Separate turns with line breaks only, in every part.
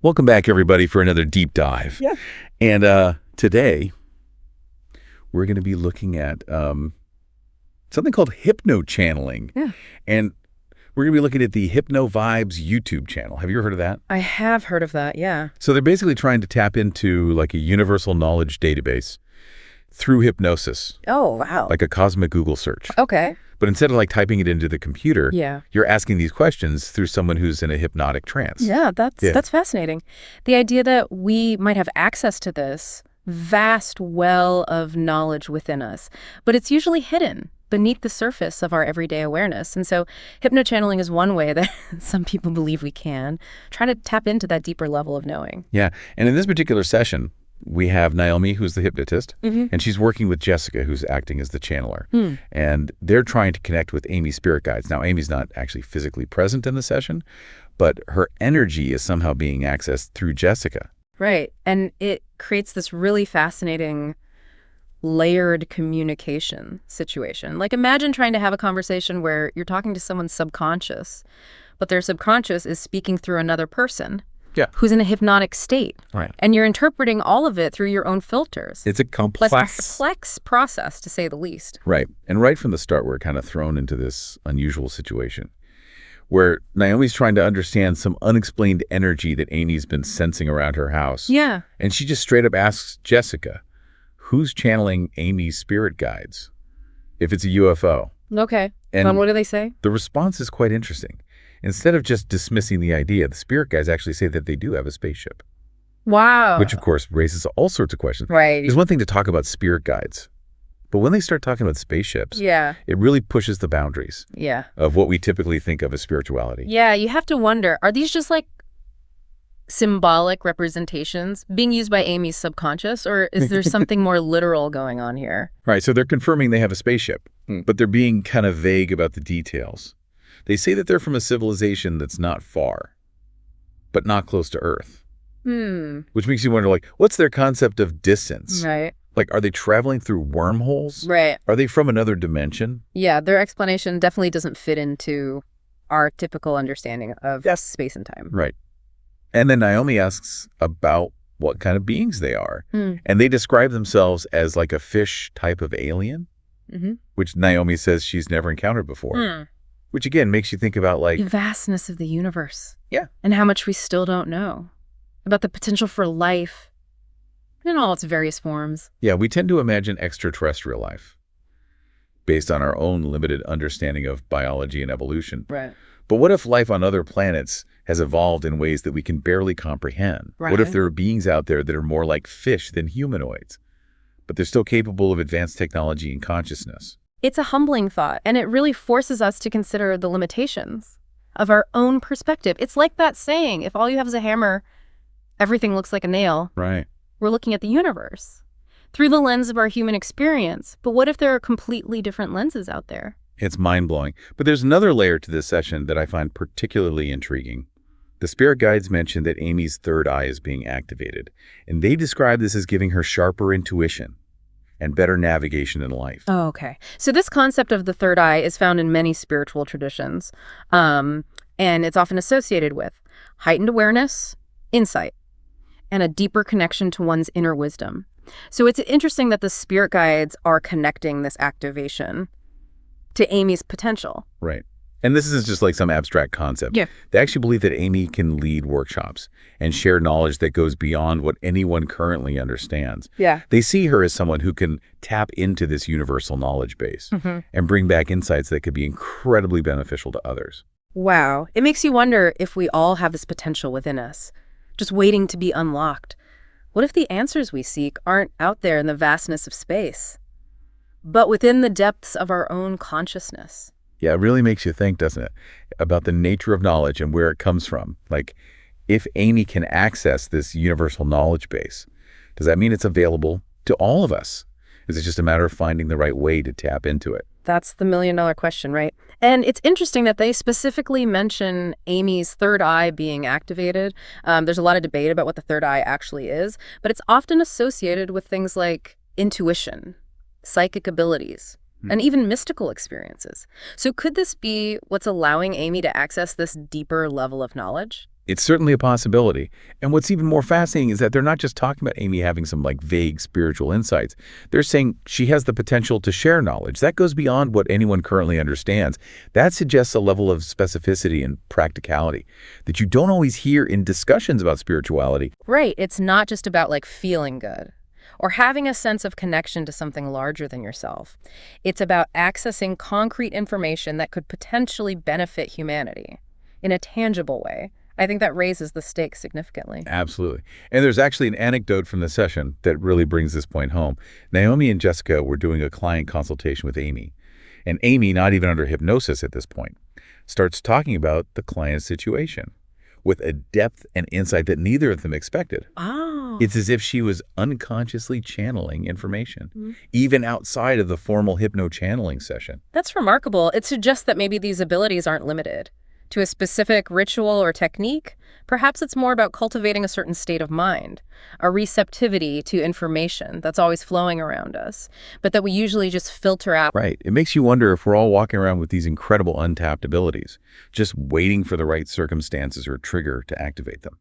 Welcome back, everybody, for another deep dive.
Yeah.
And today, we're going to be looking at something called hypno-channeling.
Yeah.
And we're going to be looking at the Hypno Vibes YouTube channel. Have you ever heard of that?
I have heard of that, yeah.
So they're basically trying to tap into like a universal knowledge database through hypnosis,
Oh, wow.
like a cosmic Google search.
Okay.
But instead of like typing it into the computer,
Yeah.
you're asking these questions through someone who's in a hypnotic trance.
Yeah, that's fascinating. The idea that we might have access to this vast well of knowledge within us, but it's usually hidden beneath the surface of our everyday awareness. And so hypnochanneling is one way that some people believe we can try to tap into that deeper level of knowing.
Yeah. And in this particular session, we have Naomi, who's the hypnotist, and she's working with Jessica, who's acting as the channeler. And they're trying to connect with Amy's spirit guides. Now, Amy's not actually physically present in the session, but her energy is somehow being accessed through Jessica.
Right. And it creates this really fascinating layered communication situation. Like imagine trying to have a conversation where you're talking to someone's subconscious, but their subconscious is speaking through another person.
Yeah.
Who's in a hypnotic state.
Right.
And you're interpreting all of it through your own filters.
It's a
complex process, to say the least.
Right. And right from the start, we're kind of thrown into this unusual situation where Naomi's trying to understand some unexplained energy that Amy's been sensing around her house.
Yeah.
And she just straight up asks Jessica, who's channeling Amy's spirit guides? If it's a UFO.
Okay.
And
what do they say?
the response is quite interesting. Instead of just dismissing the idea, the spirit guides actually say that they do have a spaceship.
Wow.
Which, of course, raises all sorts of questions.
Right.
There's one thing to talk about spirit guides, but when they start talking about spaceships,
Yeah.
it really pushes the boundaries
Yeah.
of what we typically think of as spirituality.
Yeah, you have to wonder, are these just like symbolic representations being used by Amy's subconscious, or is there something more literal going on here?
Right, so they're confirming they have a spaceship, but they're being kind of vague about the details. They say that they're from a civilization that's not far, but not close to Earth. Which makes you wonder, like, what's their concept of distance?
Right.
Like, are they traveling through wormholes?
Right.
Are they from another dimension?
Yeah, their explanation definitely doesn't fit into our typical understanding of space and time.
Right. And then Naomi asks about what kind of beings they are. And they describe themselves as like a fish type of alien, which Naomi says she's never encountered before. Which, again, makes you think about, like,
The vastness of the universe.
Yeah.
And how much we still don't know about the potential for life in all its various forms.
yeah, we tend to imagine extraterrestrial life based on our own limited understanding of biology and evolution.
Right.
But what if life on other planets has evolved in ways that we can barely comprehend? What if
Right.
there are beings out there that are more like fish than humanoids, but they're still capable of advanced technology and consciousness?
It's a humbling thought, and it really forces us to consider the limitations of our own perspective. It's like that saying, if all you have is a hammer, everything looks like a nail.
Right.
We're looking at the universe through the lens of our human experience. But what if there are completely different lenses out there?
It's mind-blowing. But there's another layer to this session that I find particularly intriguing. The spirit guides mention that Amy's third eye is being activated, and they describe this as giving her sharper intuition and better navigation in life.
Oh, okay. So this concept of the third eye is found in many spiritual traditions, and it's often associated with heightened awareness, insight, and a deeper connection to one's inner wisdom. So it's interesting that the spirit guides are connecting this activation to Amy's potential.
Right. And this isn't just like some abstract concept.
Yeah.
They actually believe that Amy can lead workshops and share knowledge that goes beyond what anyone currently understands.
Yeah.
They see her as someone who can tap into this universal knowledge base and bring back insights that could be incredibly beneficial to others.
Wow. It makes you wonder if we all have this potential within us, just waiting to be unlocked. What if the answers we seek aren't out there in the vastness of space, but within the depths of our own consciousness?
Yeah, it really makes you think, doesn't it, about the nature of knowledge and where it comes from. Like, if Amy can access this universal knowledge base, does that mean it's available to all of us? Is it just a matter of finding the right way to tap into it?
That's the million-dollar question, right? And it's interesting that they specifically mention Amy's third eye being activated. There's a lot of debate about what the third eye actually is, but it's often associated with things like intuition, psychic abilities, and even mystical experiences. So could this be what's allowing Amy to access this deeper level of knowledge?
It's certainly a possibility. And what's even more fascinating is that they're not just talking about Amy having some like vague spiritual insights. They're saying she has the potential to share knowledge. That goes beyond what anyone currently understands. That suggests a level of specificity and practicality that you don't always hear in discussions about spirituality.
Right. It's not just about like feeling good or having a sense of connection to something larger than yourself. It's about accessing concrete information that could potentially benefit humanity in a tangible way. I think that raises the stakes significantly.
Absolutely. And there's actually an anecdote from the session that really brings this point home. Naomi and Jessica were doing a client consultation with Amy. And Amy, not even under hypnosis at this point, starts talking about the client's situation with a depth and insight that neither of them expected.
Oh.
It's as if she was unconsciously channeling information, even outside of the formal hypno-channeling session.
That's remarkable. It suggests that maybe these abilities aren't limited to a specific ritual or technique. Perhaps it's more about cultivating a certain state of mind, a receptivity to information that's always flowing around us, but that we usually just filter out.
Right. It makes you wonder if we're all walking around with these incredible untapped abilities, just waiting for the right circumstances or trigger to activate them.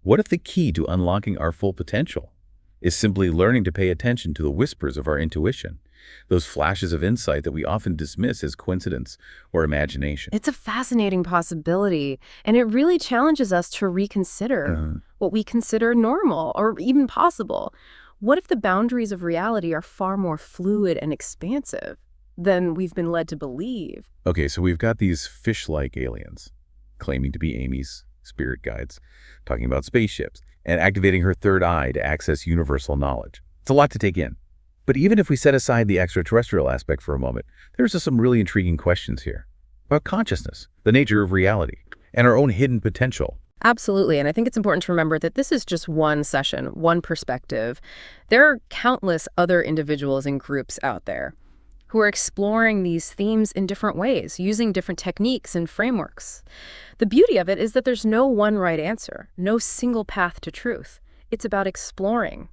What if the key to unlocking our full potential is simply learning to pay attention to the whispers of our intuition, those flashes of insight that we often dismiss as coincidence or imagination?
It's a fascinating possibility, and it really challenges us to reconsider what we consider normal or even possible. What if the boundaries of reality are far more fluid and expansive than we've been led to believe?
Okay, so we've got these fish-like aliens claiming to be Amy's spirit guides, talking about spaceships, and activating her third eye to access universal knowledge. It's a lot to take in. But even if we set aside the extraterrestrial aspect for a moment, there's some really intriguing questions here about consciousness, the nature of reality, and our own hidden potential.
Absolutely, and I think it's important to remember that this is just one session, one perspective. There are countless other individuals and groups out there who are exploring these themes in different ways, using different techniques and frameworks. The beauty of it is that there's no one right answer, no single path to truth. It's about exploring,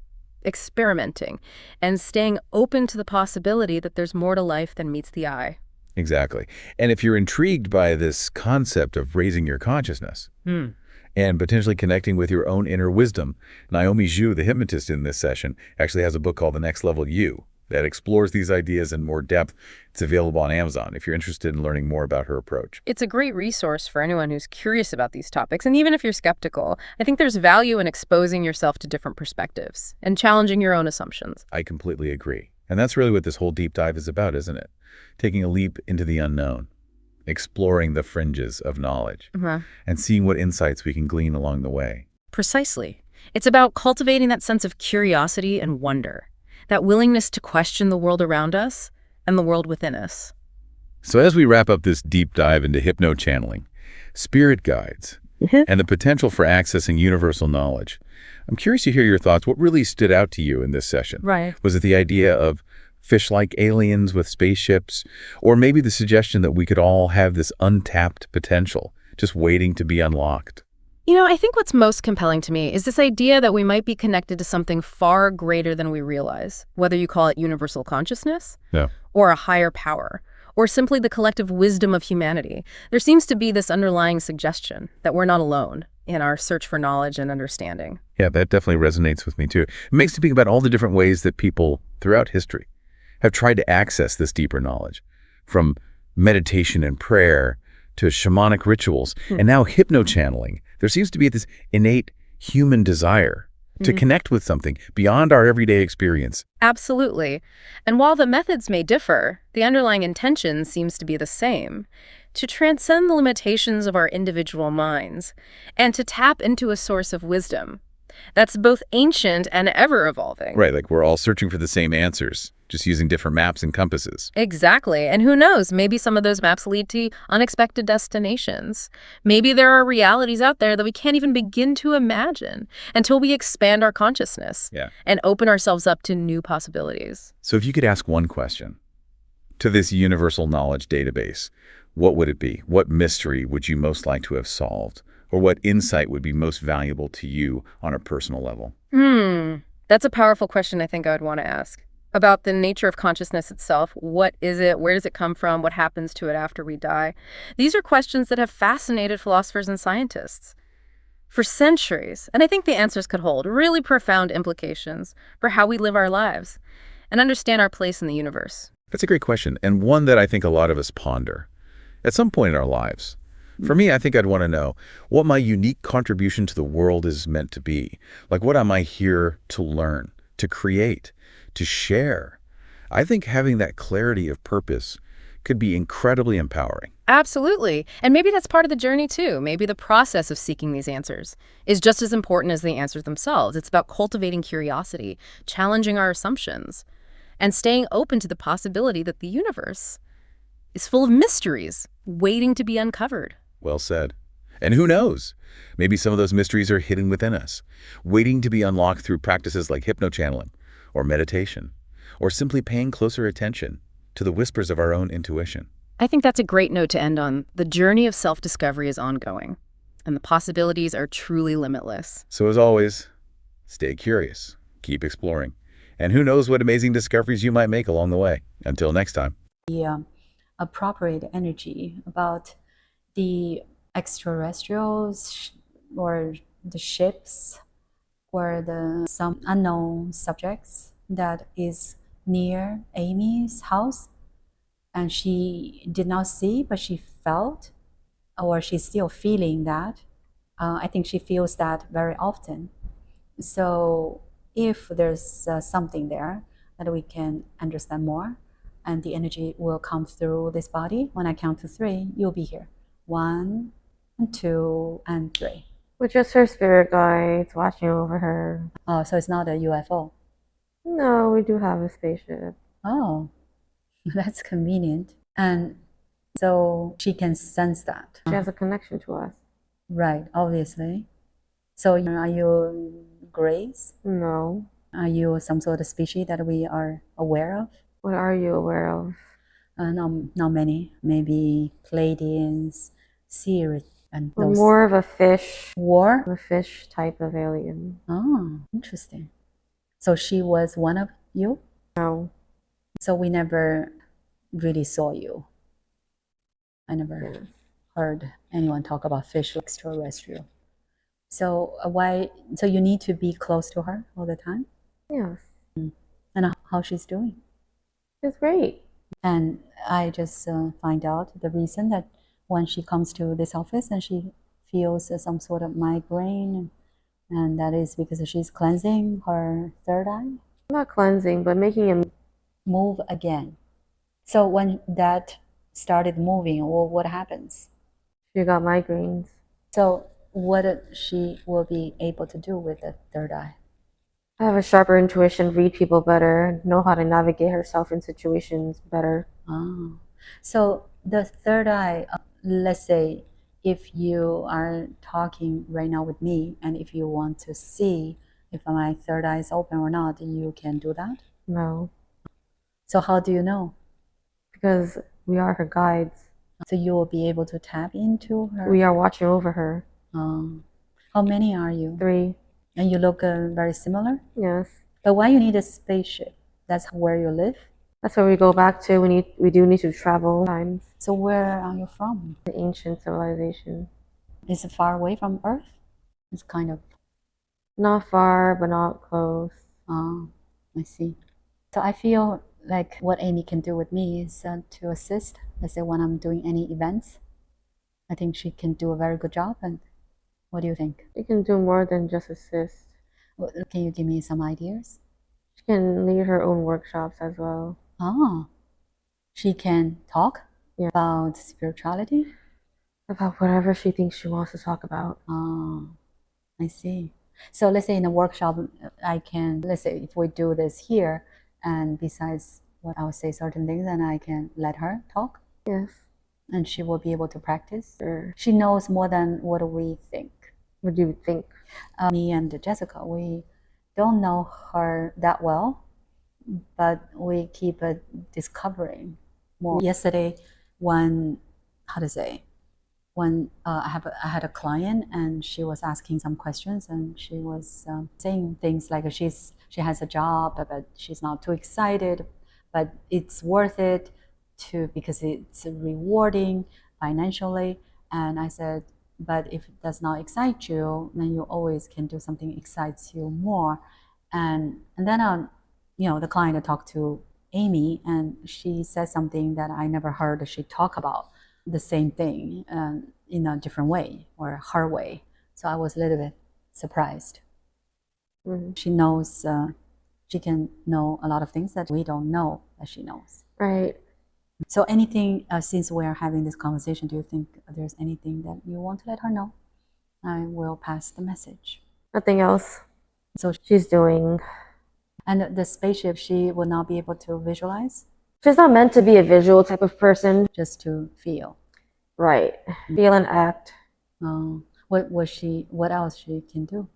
experimenting, and staying open to the possibility that there's more to life than meets the eye.
Exactly. And if you're intrigued by this concept of raising your consciousness and potentially connecting with your own inner wisdom, Naomi Zhu, the hypnotist in this session, actually has a book called The Next Level You that explores these ideas in more depth. It's available on Amazon if you're interested in learning more about her approach.
It's a great resource for anyone who's curious about these topics, and even if you're skeptical, I think there's value in exposing yourself to different perspectives and challenging your own assumptions.
I completely agree. And that's really what this whole deep dive is about, isn't it? Taking a leap into the unknown, exploring the fringes of knowledge, and seeing what insights we can glean along the way.
Precisely. It's about cultivating that sense of curiosity and wonder, that willingness to question the world around us and the world within us.
So as we wrap up this deep dive into hypno-channeling, spirit guides, and the potential for accessing universal knowledge, I'm curious to hear your thoughts. What really stood out to you in this session?
Right.
Was it the idea of fish-like aliens with spaceships, or maybe the suggestion that we could all have this untapped potential just waiting to be unlocked?
You know, I think what's most compelling to me is this idea that we might be connected to something far greater than we realize, whether you call it universal consciousness or a higher power, or simply the collective wisdom of humanity. There seems to be this underlying suggestion that we're not alone in our search for knowledge and understanding.
Yeah, that definitely resonates with me too. It makes me think about all the different ways that people throughout history have tried to access this deeper knowledge, from meditation and prayer to shamanic rituals, and now hypno-channeling. There seems to be this innate human desire to connect with something beyond our everyday experience.
Absolutely. And while the methods may differ, the underlying intention seems to be the same: to transcend the limitations of our individual minds and to tap into a source of wisdom that's both ancient and ever-evolving.
Right, like we're all searching for the same answers, just using different maps and compasses.
Exactly. And who knows, maybe some of those maps lead to unexpected destinations. Maybe there are realities out there that we can't even begin to imagine until we expand our consciousness and open ourselves up to new possibilities.
So if you could ask one question to this universal knowledge database, what would it be? What mystery would you most like to have solved? Or what insight would be most valuable to you on a personal level?
That's a powerful question I think I would want to ask. About the nature of consciousness itself. What is it? Where does it come from? What happens to it after we die? These are questions that have fascinated philosophers and scientists. for centuries. And I think the answers could hold really profound implications for how we live our lives and understand our place in the universe.
That's a great question, and one that I think a lot of us ponder at some point in our lives. For me, I think I'd want to know what my unique contribution to the world is meant to be. Like, what am I here to learn, to create, to share? I think having that clarity of purpose could be incredibly empowering.
Absolutely. And maybe that's part of the journey too. Maybe the process of seeking these answers is just as important as the answers themselves. It's about cultivating curiosity, challenging our assumptions, and staying open to the possibility that the universe is full of mysteries waiting to be uncovered.
Well said. And who knows? Maybe some of those mysteries are hidden within us, waiting to be unlocked through practices like hypnochanneling or meditation, or simply paying closer attention to the whispers of our own intuition.
I think that's a great note to end on. The journey of self-discovery is ongoing, and the possibilities are truly limitless.
So as always, stay curious, keep exploring, and who knows what amazing discoveries you might make along the way. Until next time.
The appropriate energy about the extraterrestrials or the ships or some unknown subjects that is near Amy's house, and she did not see, but she felt, or she's still feeling that. I think she feels that very often. So if there's something there that we can understand more, and the energy will come through this body, when I count to 3, you'll be here. 1, and 2, and 3.
With just her spirit guides watching over her.
Oh, so it's not a UFO?
No, we do have a spaceship.
Oh, that's convenient. And so she can sense that.
She has a connection to us.
Right, obviously. So are you Grace?
No.
Are you some sort of species that we are aware of?
What are you aware of?
Not many. Maybe Pleiadians, Sirius, and
We're
those.
more of a fish.
War?
A fish type of alien.
Oh, interesting. So she was one of you?
No.
So we never really saw you. I never heard anyone talk about fish extraterrestrial. So so you need to be close to her all the time?
Yes.
And how she's doing?
It's great.
And I just find out the reason that when she comes to this office and she feels some sort of migraine, and that is because she's cleansing her third eye.
Not cleansing, but making him
move again. So when that started moving, well, what happens?
She got migraines.
So what she will be able to do with the third eye?
I have a sharper intuition, read people better, know how to navigate herself in situations better.
Oh. So the third eye, let's say if you are talking right now with me and if you want to see if my third eye is open or not, you can do that?
No.
So how do you know?
Because we are her guides.
So you will be able to tap into her?
We are watching over her.
How many are you?
3.
And you look very similar?
Yes.
But why you need a spaceship? That's where you live?
That's where we go back to. We do need to travel times.
So where are you from?
The ancient civilization.
Is it far away from Earth? It's kind of...
Not far, but not close.
Oh, I see. So I feel like what Amy can do with me is to assist. Let's say when I'm doing any events, I think she can do a very good job. And what do you think?
She can do more than just assist.
Well, can you give me some ideas?
She can lead her own workshops as well.
Oh, she can talk about spirituality?
About whatever she thinks she wants to talk about.
Oh, I see. So let's say in a workshop, let's say if we do this here, and besides what I will say certain things, and I can let her talk?
Yes.
And she will be able to practice?
Sure.
She knows more than what we think.
What do you think?
Me and Jessica, we don't know her that well, but we keep discovering more. Yesterday, when I had a client and she was asking some questions and she was saying things like she has a job, but she's not too excited, but it's worth it because it's rewarding financially. And I said, but if it does not excite you, then you always can do something excites you more. And then the client talked to Amy, and she said something that I never heard she talk about the same thing in a different way or her way. So I was a little bit surprised. She knows, she can know a lot of things that we don't know that she knows.
Right.
So anything, since we're having this conversation, do you think there's anything that you want to let her know? I will pass the message.
Nothing else.
So
She's doing.
And the spaceship, she will not be able to visualize?
She's not meant to be a visual type of person.
Just to feel.
Right. Feel and act.
What else she can do?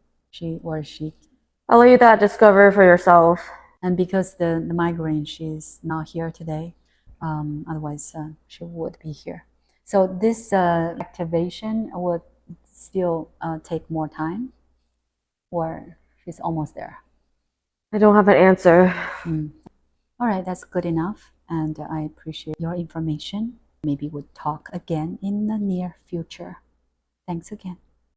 I'll let you that discover for yourself.
And because the migraine, she's not here today. Otherwise, she would be here. So this activation would still take more time, or she's almost there?
I don't have an answer.
All right, that's good enough. And I appreciate your information. Maybe we'll talk again in the near future. Thanks again.